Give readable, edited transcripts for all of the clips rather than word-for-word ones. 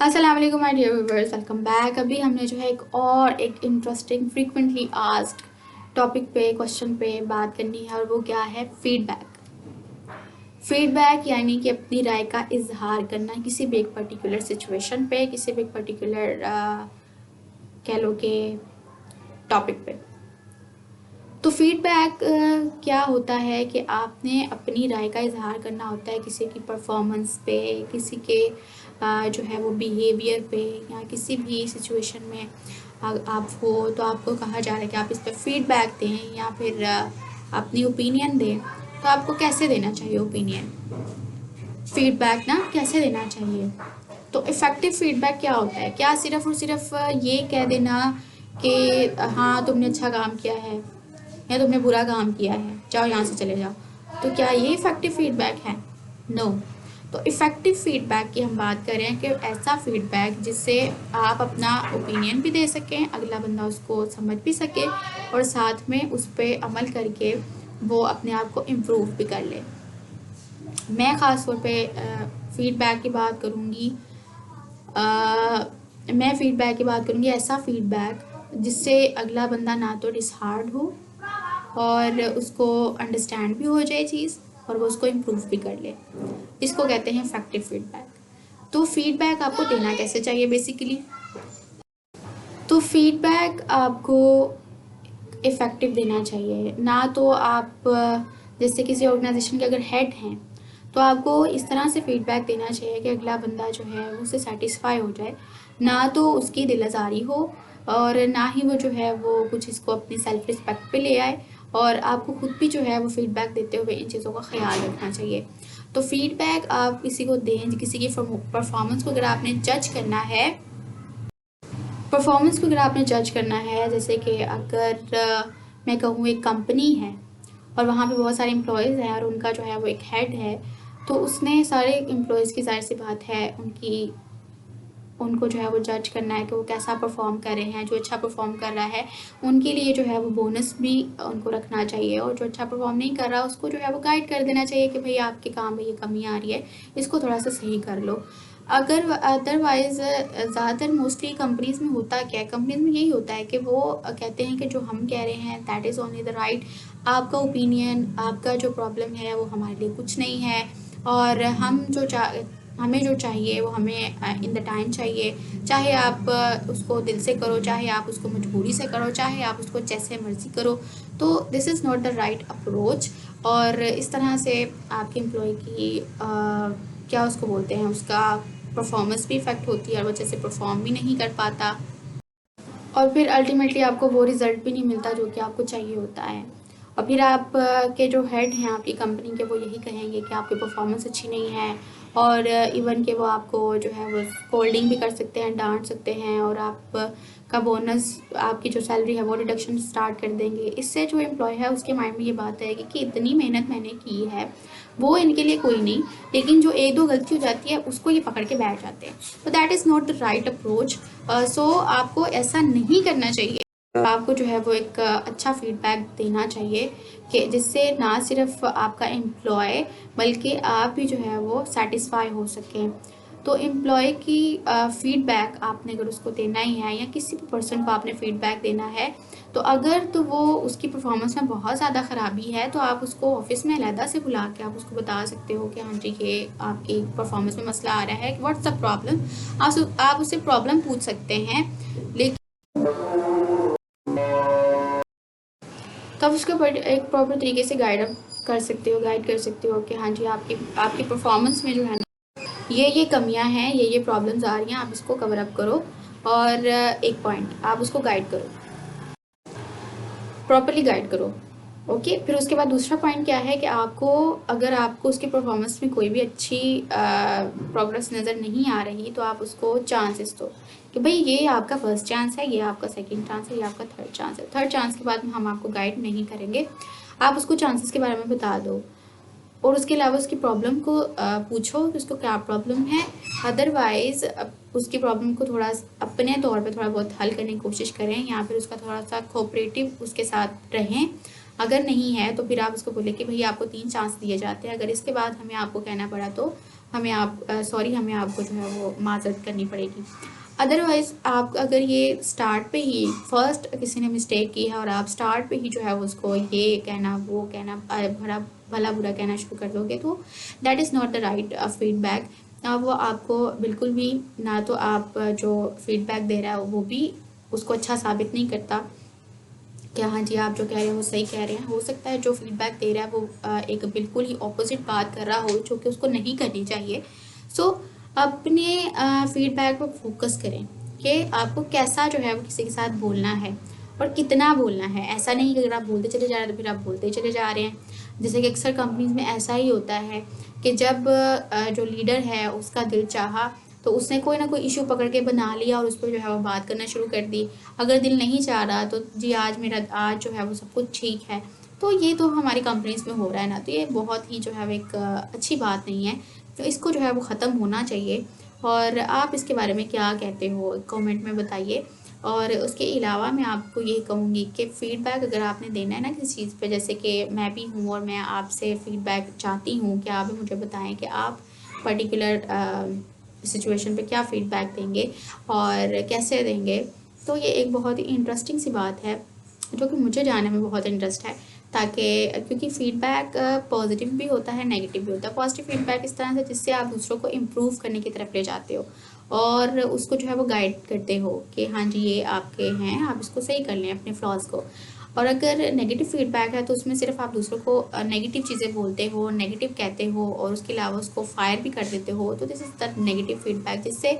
अस्सलाम वालेकुम my dear viewers, welcome back. अभी हमने जो है एक इंटरेस्टिंग फ्रीक्वेंटली आस्क्ड टॉपिक पे क्वेश्चन पे बात करनी है और वो क्या है फीडबैक। फीडबैक यानी कि अपनी राय का इजहार करना किसी भी एक पर्टिकुलर सिचुएशन पे, किसी भी एक पर्टिकुलर कह लो कि टॉपिक पे। तो फीडबैक क्या होता है कि आपने अपनी राय का इजहार करना होता है किसी की परफॉर्मेंस पे, किसी के जो है वो बिहेवियर पे, या किसी भी सिचुएशन में आप हो तो आपको कहा जा रहा है कि आप इस पर फीडबैक दें या फिर अपनी ओपिनियन दें। तो आपको कैसे देना चाहिए ओपिनियन, फीडबैक ना कैसे देना चाहिए। तो इफ़ेक्टिव फीडबैक क्या होता है? क्या सिर्फ़ और सिर्फ ये कह देना कि हाँ तुमने अच्छा काम किया है या तुमने बुरा काम किया है, जाओ यहाँ से चले जाओ, तो क्या ये इफ़ेक्टिव फीडबैक है? नो। तो इफ़ेक्टिव फीडबैक की हम बात करें कि ऐसा फीडबैक जिससे आप अपना ओपिनियन भी दे सकें, अगला बंदा उसको समझ भी सके और साथ में उस पर अमल करके वो अपने आप को इम्प्रूव भी कर ले। मैं ख़ास तौर पे फीडबैक की बात करूँगी। मैं फ़ीडबैक की बात करूँगी ऐसा फ़ीडबैक जिससे अगला बंदा ना तो डिसहार्ड हो और उसको अंडरस्टैंड भी हो जाए चीज़ और वो उसको इम्प्रूव भी कर ले। इसको कहते हैं इफेक्टिव फीडबैक। तो फीडबैक आपको देना कैसे चाहिए बेसिकली? तो फीडबैक आपको इफ़ेक्टिव देना चाहिए। ना तो आप जैसे किसी ऑर्गेनाइजेशन के अगर हेड हैं तो आपको इस तरह से फीडबैक देना चाहिए कि अगला बंदा जो है उससे सेटिस्फाई हो जाए, ना तो उसकी दिल आज़ारी हो और ना ही वो जो है वो कुछ इसको अपनी सेल्फ रिस्पेक्ट पे ले आए। और आपको खुद भी जो है वो फीडबैक देते हुए इन चीज़ों का ख्याल रखना चाहिए। तो फीडबैक आप किसी को दें, किसी की परफॉर्मेंस को अगर आपने जज करना है, परफॉर्मेंस को अगर आपने जज करना है, जैसे कि अगर मैं कहूँ एक कंपनी है और वहाँ पे बहुत सारे एम्प्लॉयज़ हैं और उनका जो है वो एक हेड है, तो उसने सारे एम्प्लॉयज़ की ज़ाहिर सी बात है उनको जो है वो जज करना है कि वो कैसा परफॉर्म कर रहे हैं। जो अच्छा परफॉर्म कर रहा है उनके लिए जो है वो बोनस भी उनको रखना चाहिए, और जो अच्छा परफॉर्म नहीं कर रहा उसको जो है वो गाइड कर देना चाहिए कि भाई आपके काम में ये कमी आ रही है, इसको थोड़ा सा सही कर लो। अगर अदरवाइज़ ज़्यादातर मोस्टली कंपनीज़ में होता क्या है, कंपनीज़ में यही होता है कि वो कहते हैं कि जो हम कह रहे हैं that is only the right, आपका ओपिनियन, आपका जो प्रॉब्लम है वो हमारे लिए कुछ नहीं है, और हमें जो चाहिए वो हमें इन द टाइम चाहिए। चाहे आप उसको दिल से करो, चाहे आप उसको मजबूरी से करो, चाहे आप उसको जैसे मर्ज़ी करो। तो this is not the right approach. और इस तरह से आपके एम्प्लॉय की क्या उसको बोलते हैं, उसका परफॉर्मेंस भी इफ़ेक्ट होती है और वो अच्छे से परफॉर्म भी नहीं कर पाता, और फिर अल्टीमेटली आपको वो रिज़ल्ट भी नहीं मिलता जो कि आपको चाहिए होता है। और फिर आप के जो हेड हैं आपकी कंपनी के, वो यही कहेंगे कि आपकी परफॉर्मेंस अच्छी नहीं है, और इवन कि वो आपको जो है वो स्कोल्डिंग भी कर सकते हैं, डांट सकते हैं, और आप का बोनस, आपकी जो सैलरी है वो डिडक्शन स्टार्ट कर देंगे। इससे जो एम्प्लॉय है उसके माइंड में ये बात आएगी कि इतनी मेहनत मैंने की है, वो इनके लिए कोई नहीं, लेकिन जो एक दो गलती हो जाती है उसको ये पकड़ के बैठ जाते हैं। तो that is not the right approach. So आपको ऐसा नहीं करना चाहिए। आपको जो है वो एक अच्छा फीडबैक देना चाहिए कि जिससे ना सिर्फ आपका एम्प्लॉय बल्कि आप भी जो है वो सेटिस्फाई हो सकें। तो एम्प्लॉय की फीडबैक आपने अगर उसको देना ही है या किसी भी पर्सन को आपने फीडबैक देना है, तो अगर तो वो उसकी परफॉर्मेंस में बहुत ज़्यादा ख़राबी है तो आप उसको ऑफिस में अलहदा से बुला के आप उसको बता सकते हो कि हाँ जी ये आपकी परफॉर्मेंस में मसला आ रहा है, व्हाट्स द प्रॉब्लम। आप उससे प्रॉब्लम पूछ सकते हैं, लेकिन तो आप उसको एक प्रॉपर तरीके से गाइड कर सकते हो कि हाँ जी आपकी आपकी परफॉर्मेंस में जो है ना ये कमियां हैं, ये प्रॉब्लम्स आ रही हैं, आप इसको कवर अप करो। और एक पॉइंट आप उसको गाइड करो, प्रॉपरली गाइड करो। ओके, फिर उसके बाद दूसरा पॉइंट क्या है कि आपको, अगर आपको उसकी परफॉर्मेंस में कोई भी अच्छी प्रोग्रेस नज़र नहीं आ रही तो आप उसको चांसेस दो कि भाई ये आपका फर्स्ट चांस है, ये आपका सेकंड चांस है, ये आपका थर्ड चांस है। थर्ड चांस के बाद हम आपको गाइड नहीं करेंगे, आप उसको चांसेस के बारे में बता दो, और उसके अलावा उसकी प्रॉब्लम को पूछो कि उसको क्या प्रॉब्लम है। अदरवाइज़ उसकी प्रॉब्लम को थोड़ा अपने तौर पे थोड़ा बहुत हल करने की कोशिश करें, या फिर उसका थोड़ा सा कोऑपरेटिव उसके साथ रहें। अगर नहीं है तो फिर आप उसको बोले कि भई आपको 3 चांस दिए जाते हैं, अगर इसके बाद हमें आपको कहना पड़ा तो हमें आपको जो है वो माज़रत करनी पड़ेगी। अदरवाइज़ आप अगर ये स्टार्ट पे ही फर्स्ट किसी ने मिस्टेक की है और आप स्टार्ट पे ही जो है वो उसको ये कहना वो कहना भला भला बुरा कहना शुरू कर दोगे, तो that is not the right feedback. वो आपको बिल्कुल भी ना तो आप जो फीडबैक दे रहा है वो भी उसको अच्छा साबित नहीं करता कि हाँ जी आप जो कह रहे हैं वो सही कह रहे हैं। हो सकता है जो फीडबैक दे रहा है वो एक बिल्कुल ही ऑपोजिट बात कर रहा हो जो कि उसको नहीं करनी चाहिए। सो अपने फीडबैक पर फोकस करें कि आपको कैसा जो है वो किसी के साथ बोलना है और कितना बोलना है। ऐसा नहीं कि अगर आप बोलते चले जा रहे हैं तो फिर आप बोलते चले जा रहे हैं। जैसे कि अक्सर कंपनीज में ऐसा ही होता है कि जब जो लीडर है उसका दिल चाहा तो उसने कोई ना कोई इशू पकड़ के बना लिया और उस पर जो है वो बात करना शुरू कर दी। अगर दिल नहीं चाह रहा तो जी आज जो है वो सब कुछ ठीक है। तो ये तो हमारी कंपनीज में हो रहा है ना, तो ये बहुत ही जो है वो एक अच्छी बात नहीं है। तो इसको जो है वो ख़त्म होना चाहिए। और आप इसके बारे में क्या कहते हो कमेंट में बताइए। और उसके अलावा मैं आपको ये कहूँगी कि फ़ीडबैक अगर आपने देना है ना किसी चीज़ पे, जैसे कि मैं भी हूँ और मैं आपसे फ़ीडबैक चाहती हूँ कि आप भी मुझे बताएं कि आप पर्टिकुलर सिचुएशन पे क्या फ़ीडबैक देंगे और कैसे देंगे। तो ये एक बहुत ही इंटरेस्टिंग सी बात है जो कि मुझे जानने में बहुत इंटरेस्ट है, ताकि क्योंकि फ़ीडबैक पॉजिटिव भी होता है नेगेटिव भी होता है। पॉजिटिव फ़ीडबैक इस तरह से जिससे आप दूसरों को इम्प्रूव करने की तरफ ले जाते हो और उसको जो है वो गाइड करते हो कि हाँ जी ये आपके हैं, आप इसको सही कर लें अपने फ्लॉज को। और अगर नेगेटिव फीडबैक है तो उसमें सिर्फ आप दूसरों को नेगेटिव चीज़ें बोलते हो, नेगेटिव कहते हो और उसके अलावा उसको फायर भी कर देते हो, तो this is the negative feedback, जिससे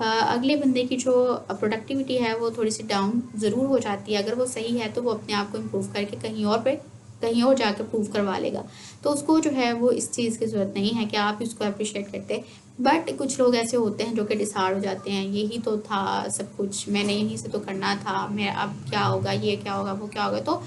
अगले बंदे की जो प्रोडक्टिविटी है वो थोड़ी सी डाउन ज़रूर हो जाती है। अगर वो सही है तो वो अपने आप को इम्प्रूव करके कहीं और जाकर प्रूव करवा लेगा। तो उसको जो है वो इस चीज़ की ज़रूरत नहीं है कि आप उसको अप्रिशिएट करते। बट कुछ लोग ऐसे होते हैं जो कि डिसहार्ड हो जाते हैं, यही तो था सब कुछ, मैंने यहीं से तो करना था, मैं अब क्या होगा, ये क्या होगा, वो क्या होगा। तो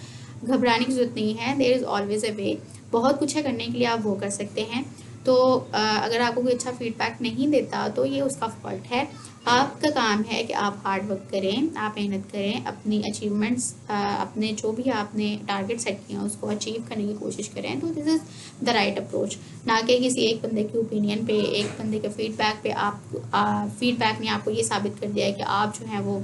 घबराने की ज़रूरत नहीं है, देयर इज़ ऑलवेज़ अ वे। बहुत कुछ है करने के लिए, आप वो कर सकते हैं। तो अगर आपको कोई अच्छा फीडबैक नहीं देता तो ये उसका फॉल्ट है। आपका काम है कि आप हार्ड वर्क करें, आप मेहनत करें, अपनी अचीवमेंट्स अपने जो भी आपने टारगेट सेट किया उसको अचीव करने की कोशिश करें। तो this is the right approach, ना कि किसी एक बंदे के ओपिनियन पे, एक बंदे के फीडबैक पे आप फीडबैक ने आपको ये साबित कर दिया है कि आप जो है वो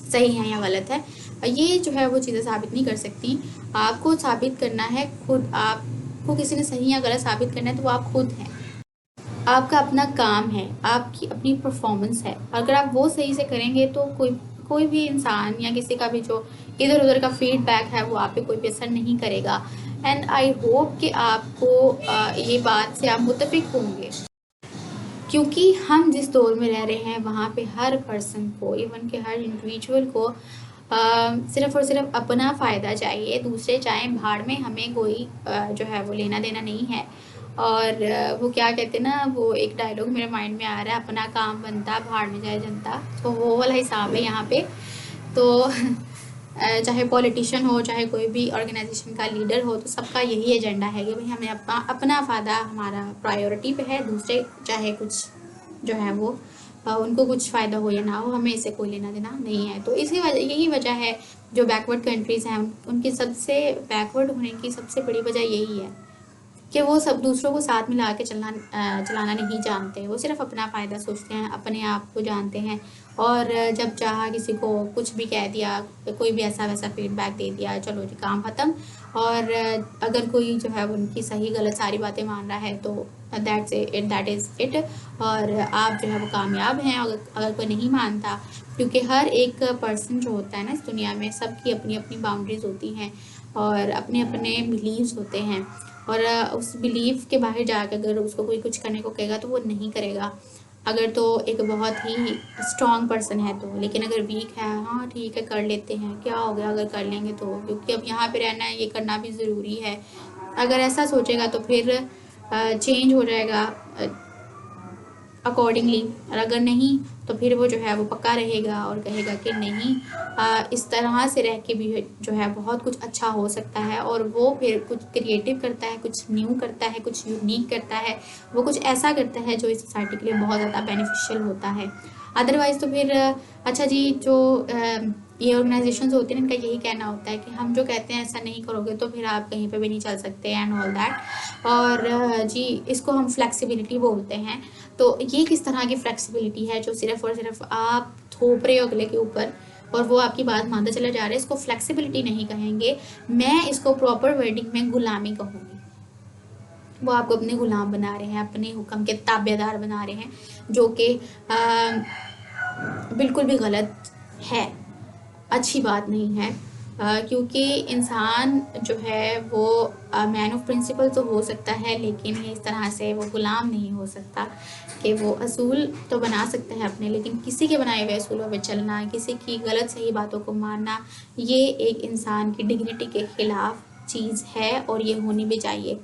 सही हैं या गलत है। ये जो है वो चीज़ें साबित नहीं कर सकती। आपको साबित करना है खुद। आपको किसी ने सही या गलत साबित करना है तो वो आप खुद हैं। आपका अपना काम है, आपकी अपनी परफॉर्मेंस है। अगर आप वो सही से करेंगे तो कोई भी इंसान या किसी का भी जो इधर उधर का फीडबैक है वो आप पे कोई भी असर नहीं करेगा। एंड आई होप कि आपको ये बात से आप मुत्तफिक होंगे, क्योंकि हम जिस दौर में रह रहे हैं वहाँ पे हर पर्सन को, इवन के हर इंडिविजुअल को सिर्फ़ और सिर्फ अपना फ़ायदा चाहिए। दूसरे चाहें भाड़ में, हमें कोई जो है वो लेना देना नहीं है। और वो क्या कहते हैं ना, वो एक डायलॉग मेरे माइंड में आ रहा है, अपना काम बनता भाड़ में जाए जनता। तो वो वाला हिसाब है यहाँ पे। तो चाहे पॉलिटिशियन हो, चाहे कोई भी ऑर्गेनाइजेशन का लीडर हो, तो सबका यही एजेंडा है कि भाई हमें अपना फ़ायदा हमारा प्रायोरिटी पे है। दूसरे चाहे कुछ जो है वो उनको कुछ फ़ायदा हो या ना हो, हमें इससे कोई लेना देना नहीं है। तो इसी वजह यही वजह है जो बैकवर्ड कंट्रीज़ हैं उनकी सबसे बैकवर्ड होने की सबसे बड़ी वजह यही है कि वो सब दूसरों को साथ मिला के चलाना नहीं जानते। वो सिर्फ अपना फ़ायदा सोचते हैं, अपने आप को जानते हैं। और जब चाहा किसी को कुछ भी कह दिया, कोई भी ऐसा वैसा फीडबैक दे दिया, चलो जी काम ख़त्म। और अगर कोई जो है उनकी सही गलत सारी बातें मान रहा है तो दैट इज़ इट। और आप जो है वो कामयाब हैं। अगर कोई नहीं मानता, क्योंकि हर एक पर्सन जो होता है ना इस दुनिया में, सबकी अपनी अपनी बाउंड्रीज़ होती हैं और अपने अपने बिलीव्स होते हैं। और उस बिलीव के बाहर जाकर अगर उसको कोई कुछ करने को कहेगा तो वो नहीं करेगा। अगर तो एक बहुत ही स्ट्रॉन्ग पर्सन है तो, लेकिन अगर वीक है, हाँ ठीक है कर लेते हैं, क्या हो गया अगर कर लेंगे तो, क्योंकि अब यहाँ पे रहना है, ये करना भी ज़रूरी है। अगर ऐसा सोचेगा तो फिर चेंज हो जाएगा अकॉर्डिंगली। और अगर नहीं तो फिर वो जो है वो पक्का रहेगा और कहेगा कि नहीं, इस तरह से रह के भी जो है बहुत कुछ अच्छा हो सकता है। और वो फिर कुछ क्रिएटिव करता है, कुछ न्यू करता है, कुछ यूनिक करता है, वो कुछ ऐसा करता है जो इस सोसाइटी के लिए बहुत ज़्यादा बेनिफिशियल होता है। अदरवाइज़ तो फिर अच्छा जी जो ये ऑर्गेनाइजेशंस होती हैं, इनका यही कहना होता है कि हम जो कहते हैं ऐसा नहीं करोगे तो फिर आप कहीं पे भी नहीं चल सकते एंड ऑल दैट। और जी, इसको हम फ्लेक्सिबिलिटी बोलते हैं। तो ये किस तरह की फ्लेक्सिबिलिटी है जो सिर्फ और सिर्फ आप थोप रहे हो अगले के ऊपर और वो आपकी बात मानता चला जा रहा है, इसको फ्लेक्सिबिलिटी नहीं कहेंगे, मैं इसको प्रॉपर वर्डिंग में गुलामी कहूँगी। वो आपको अपने गुलाम बना रहे हैं, अपने हुक्म के ताबेदार बना रहे हैं, जो कि बिल्कुल भी गलत है, अच्छी बात नहीं है। क्योंकि इंसान जो है वो मैन ऑफ प्रिंसिपल तो हो सकता है, लेकिन इस तरह से वो गुलाम नहीं हो सकता कि वो असूल तो बना सकता है अपने, लेकिन किसी के बनाए हुए असूलों पे चलना, किसी की गलत सही बातों को मानना, ये एक इंसान की डिग्निटी के खिलाफ चीज़ है और ये होनी भी चाहिए।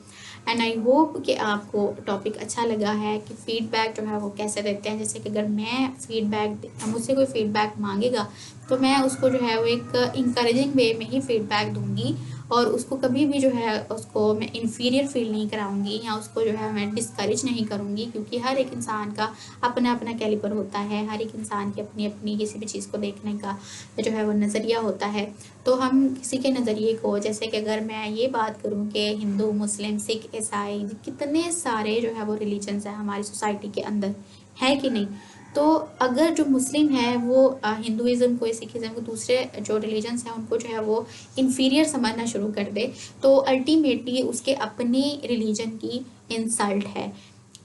एंड आई होप कि आपको टॉपिक अच्छा लगा है कि फ़ीडबैक जो है वो कैसे देते हैं। जैसे कि अगर मैं मुझसे कोई फ़ीडबैक मांगेगा तो मैं उसको जो है वो एक इंकरेजिंग वे में ही फ़ीडबैक दूंगी, और उसको कभी भी जो है उसको मैं इन्फीरियर फील नहीं कराऊंगी या उसको जो है मैं डिस्करेज नहीं करूंगी, क्योंकि हर एक इंसान का अपना अपना कैलिबर होता है, हर एक इंसान की अपनी अपनी किसी भी चीज़ को देखने का जो है वो नज़रिया होता है। तो हम किसी के नज़रिए को, जैसे कि अगर मैं ये बात करूँ कि हिंदू, मुस्लिम, सिख, ईसाई, कितने सारे जो है वो रिलीजन्स हैं हमारी सोसाइटी के अंदर, है कि नहीं। तो अगर जो मुस्लिम है वो हिंदुज़म को, सिखिज़म को, दूसरे जो रिलीजन्स हैं उनको जो है वो इन्फीरियर समझना शुरू कर दे, तो अल्टीमेटली उसके अपने रिलीजन की इंसल्ट है।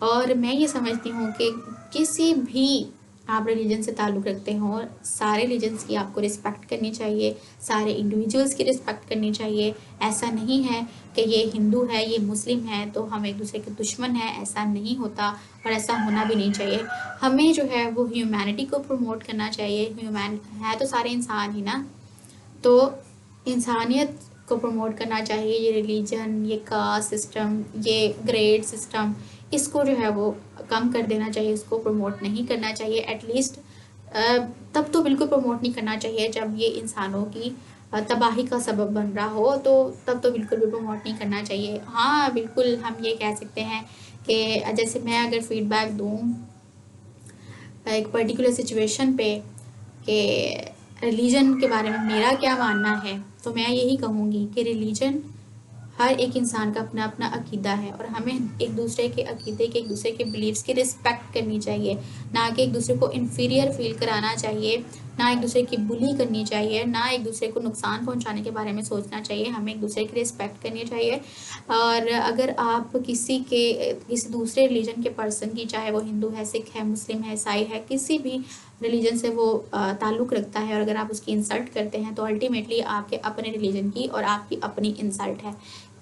और मैं ये समझती हूँ कि किसी भी आप रिलीजन से ताल्लुक़ रखते हो, सारे रिलीजन्स की आपको रिस्पेक्ट करनी चाहिए, सारे इंडिविजुअल्स की रिस्पेक्ट करनी चाहिए। ऐसा नहीं है कि ये हिंदू है, ये मुस्लिम है तो हम एक दूसरे के दुश्मन हैं, ऐसा नहीं होता और ऐसा होना भी नहीं चाहिए। हमें जो है वो ह्यूमैनिटी को प्रमोट करना चाहिए। ह्यूमैन है तो सारे इंसान ही ना, तो इंसानियत को प्रमोट करना चाहिए। ये रिलीजन, ये कास्ट सिस्टम, ये ग्रेड सिस्टम, इसको जो है वो कम कर देना चाहिए, इसको प्रमोट नहीं करना चाहिए। एटलीस्ट तब तो बिल्कुल प्रमोट नहीं करना चाहिए जब ये इंसानों की तबाही का सबब बन रहा हो, तो तब तो बिल्कुल भी प्रमोट नहीं करना चाहिए। हाँ बिल्कुल, हम ये कह सकते हैं कि जैसे मैं अगर फीडबैक दूँ एक पर्टिकुलर सिचुएशन पे कि रिलीजन के बारे में मेरा क्या मानना है, तो मैं यही कहूँगी कि रिलीजन, हर एक इंसान का अपना अपना अकीदा है और हमें एक दूसरे के अकीदे के, एक दूसरे के बिलीव्स की रिस्पेक्ट करनी चाहिए, ना कि एक दूसरे को इन्फीरियर फील कराना चाहिए, ना एक दूसरे की बुली करनी चाहिए, ना एक दूसरे को नुकसान पहुंचाने के बारे में सोचना चाहिए। हमें एक दूसरे की रिस्पेक्ट करनी चाहिए। और अगर आप किसी दूसरे रिलीजन के पर्सन की, चाहे वो हिंदू है, सिख है, मुस्लिम है, ईसाई है, किसी भी रिलीजन से वो ताल्लुक़ रखता है और अगर आप उसकी इंसल्ट करते हैं तो अल्टीमेटली आपके अपने रिलीजन की और आपकी अपनी इंसल्ट है।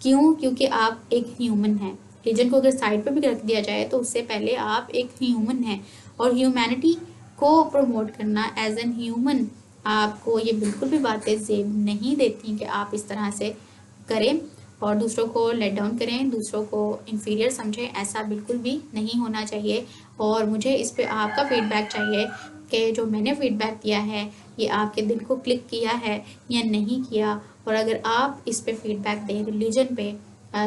क्यों? क्योंकि आप एक ह्यूमन हैं। रिलीजन को अगर साइड पे भी रख दिया जाए तो उससे पहले आप एक ह्यूमन हैं, और ह्यूमैनिटी को प्रमोट करना एज एन ह्यूमन, आपको ये बिल्कुल भी बातें ज़ेब नहीं देती कि आप इस तरह से करें और दूसरों को लेट डाउन करें, दूसरों को इन्फीरियर समझें। ऐसा बिल्कुल भी नहीं होना चाहिए। और मुझे इस पे आपका फ़ीडबैक चाहिए कि जो मैंने फ़ीडबैक दिया है ये आपके दिल को क्लिक किया है या नहीं किया। और अगर आप इस पे फ़ीडबैक दें रिलीजन पे,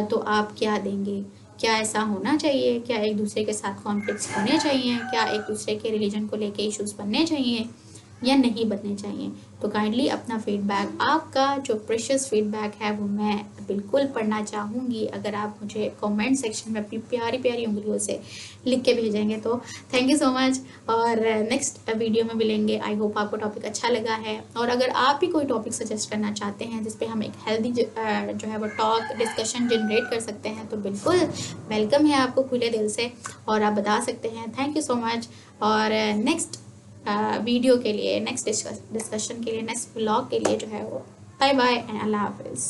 तो आप क्या देंगे? क्या ऐसा होना चाहिए? क्या एक दूसरे के साथ कॉन्फ्लिक्ट्स होने चाहिए? क्या एक दूसरे के रिलीजन को लेके इश्यूज़ बनने चाहिए या नहीं बनने चाहिए? तो काइंडली अपना फ़ीडबैक, आपका जो प्रेशियस फ़ीडबैक है वो मैं बिल्कुल पढ़ना चाहूँगी। अगर आप मुझे कमेंट सेक्शन में अपनी प्यारी प्यारी उंगलियों से लिख के भेजेंगे तो थैंक यू सो मच। और नेक्स्ट वीडियो में मिलेंगे। आई होप आपको टॉपिक अच्छा लगा है। और अगर आप भी कोई टॉपिक सजेस्ट करना चाहते हैं जिस पे हम एक हेल्दी जो है वो टॉक डिस्कशन जनरेट कर सकते हैं, तो बिल्कुल वेलकम है आपको खुले दिल से, और आप बता सकते हैं। Thank you so much. और नेक्स्ट वीडियो के लिए, नेक्स्ट डिस्कशन के लिए, नेक्स्ट व्लॉग के लिए जो है वो बाय बाय एंड अल्लाह हाफिज़।